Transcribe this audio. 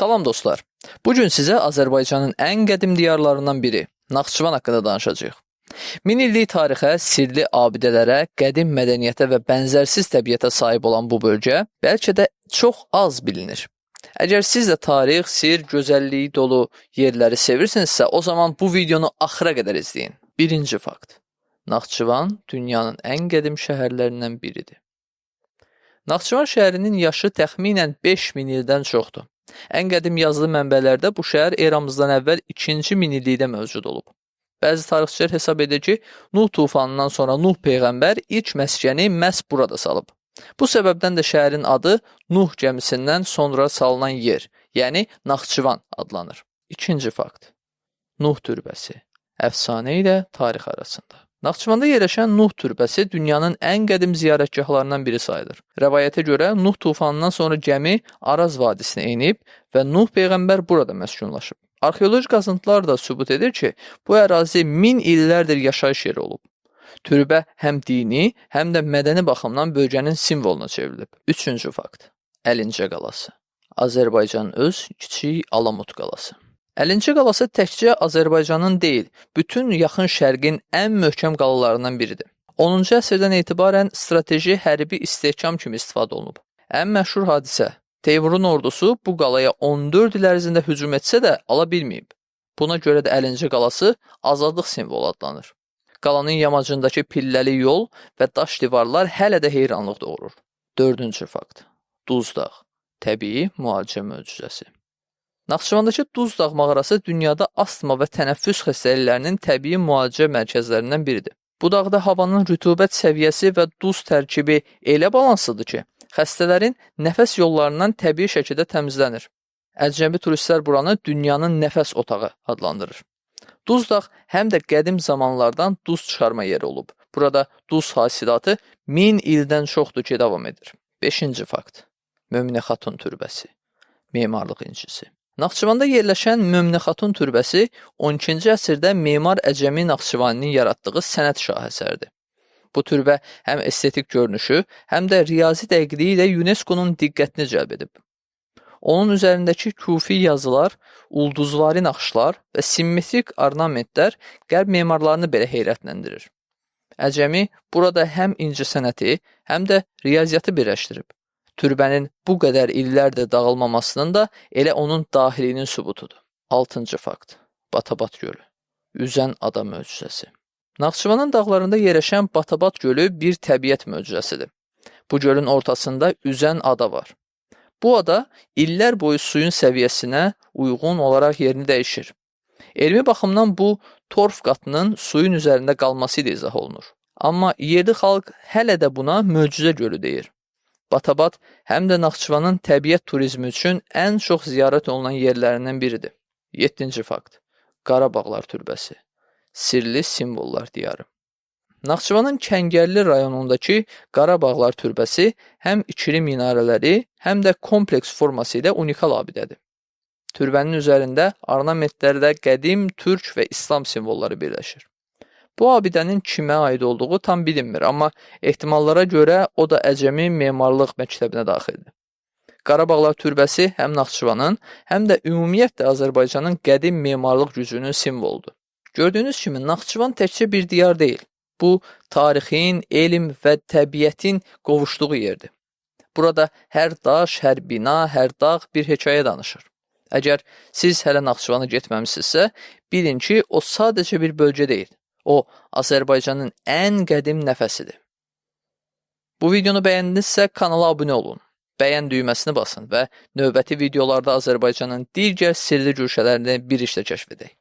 Salam dostlar. Bugün sizə Azərbaycanın ən qədim diyarlarından biri Naxçıvan haqqında danışacağıq. Min illik tarixə, sirli abidələrə, qədim mədəniyyətə və bənzərsiz təbiətə sahib olan bu bölgə bəlkə də çox az bilinir. Əgər siz də tarix, sir, gözəlliyi dolu yerləri sevirsinizsə, o zaman bu videonu axıra qədər izləyin. Birinci fakt. Naxçıvan dünyanın ən qədim şəhərlərindən biridir. Naxçıvan şəhərinin yaşı təxminən 5000 ildən çoxdur. Ən qədim yazılı mənbələrdə bu şəhər eramızdan əvvəl 2-ci minillikdə mövcud olub. Bəzi tarixçilər hesab edir ki, Nuh tufanından sonra Nuh peyğəmbər ilk məskəni məhz burada salıb. Bu səbəbdən də şəhərin adı Nuh gəmisindən sonra salınan yer, yəni Naxçıvan adlanır. İkinci fakt. Nuh türbəsi. Əfsanə ilə tarix arasında. Naxçıvanda yerləşən Nuh türbəsi dünyanın ən qədim ziyarətgahlarından biri sayılır. Rəvayətə görə Nuh tufanından sonra gəmi Araz vadisinə enib və Nuh peyğəmbər burada məskunlaşıb. Arxeoloji qazıntılar da sübut edir ki, bu ərazi 1000 illərdir yaşayış yeri olub. Türbə həm dini, həm də mədəni baxımdan bölgənin simvoluna çevrilib. Üçüncü fakt. Əlincə qalası. Azərbaycanın öz kiçik Alamut qalası. Əlincə qalası təkcə Azərbaycanın deyil, bütün yaxın şərqin ən möhkəm qalalarından biridir. 10-cu əsrdən etibarən strateji hərbi istehkam kimi istifadə olunub. Ən məşhur hadisə, Teymurun ordusu bu qalaya 14 il ərzində hücum etsə də ala bilməyib. Buna görə də Əlincə qalası azadlıq simvolu adlanır. Qalanın yamacındakı pilləli yol və daş divarlar hələ də heyranlıq doğurur. Dördüncü fakt. Duzdağ. Təbii müalicə möcüzəsi. Naxçıvandakı Duzdağ mağarası dünyada astma və tənəffüs xəstəliklərinin təbii müalicə mərkəzlərindən biridir. Bu dağda havanın rütubət səviyyəsi və duz tərkibi elə balanslıdır ki, xəstələrin nəfəs yollarından təbii şəkildə təmizlənir. Əcnəbi turistlər buranı dünyanın nəfəs otağı adlandırır. Duzdağ həm də qədim zamanlardan duz çıxarma yeri olub. Burada duz hasilatı 1000 ildən çoxdur ki, davam edir. Beşinci fakt. Möminə Xatun türbəsi. Memarlıq incisi. Naxçıvanda yerləşən Möminə Xatun türbəsi 12-ci əsrdə memar Əcəmi Naxçıvaninin yaratdığı sənət şahəsərdir. Bu türbə həm estetik görünüşü, həm də riyazi dəqiqliyi ilə UNESCO-nun diqqətini cəlb edib. Onun üzərindəki kufi yazılar, ulduzvari naxışlar və simmetrik ornamentlər qərb memarlarını belə heyrətləndirir. Əcəmi burada həm incəsənəti, həm də riyaziyyatı birləşdirib. Türbənin bu qədər illərdə dağılmamasının da elə onun dahilinin sübutudur. 6-cı fakt. Batabat gölü. Üzən ada möcüzəsi. Naxçıvanın dağlarında yerləşən Batabat gölü bir təbiət möcüzəsidir. Bu gölün ortasında üzən ada var. Bu ada illər boyu suyun səviyyəsinə uyğun olaraq yerini dəyişir. Elmi baxımdan bu torf qatının suyun üzərində qalması ilə izah olunur. Amma yerli xalq hələ də buna möcüzə gölü deyir. Batabat həm də Naxçıvanın təbiət turizmi üçün ən çox ziyarət olunan yerlərindən biridir. 7-ci fakt. Qarabağlar türbəsi. Sirli simvollar diyarı. Naxçıvanın Kəngərli rayonundakı Qarabağlar türbəsi həm ikili minarələri, həm də kompleks forması ilə unikal abidədir. Türbənin üzərində ornamentlərdə qədim türk və İslam simvolları birləşir. Bu abidənin kimə aid olduğu tam bilinmir, amma ehtimallara görə o da Əcəmi memarlıq məktəbinə daxildir. Qarabağlar türbəsi həm Naxçıvanın, həm də ümumiyyətlə Azərbaycanın qədim memarlıq gücünün simvoludur. Gördüyünüz kimi Naxçıvan təkcə bir diyar deyil. Bu, tarixin, elm və təbiətin qovuşduğu yerdir. Burada hər daş, hər bina, hər dağ bir hekayə danışır. Əgər siz hələ Naxçıvana getməmisinizsə, bilin ki, o sadəcə bir bölgə deyil. O, Azərbaycanın ən qədim nəfəsidir. Bu videonu bəyəndinizsə, kanala abunə olun, bəyən düyməsini basın və növbəti videolarda Azərbaycanın digər sirli güşələrini bir işlə kəşf edək.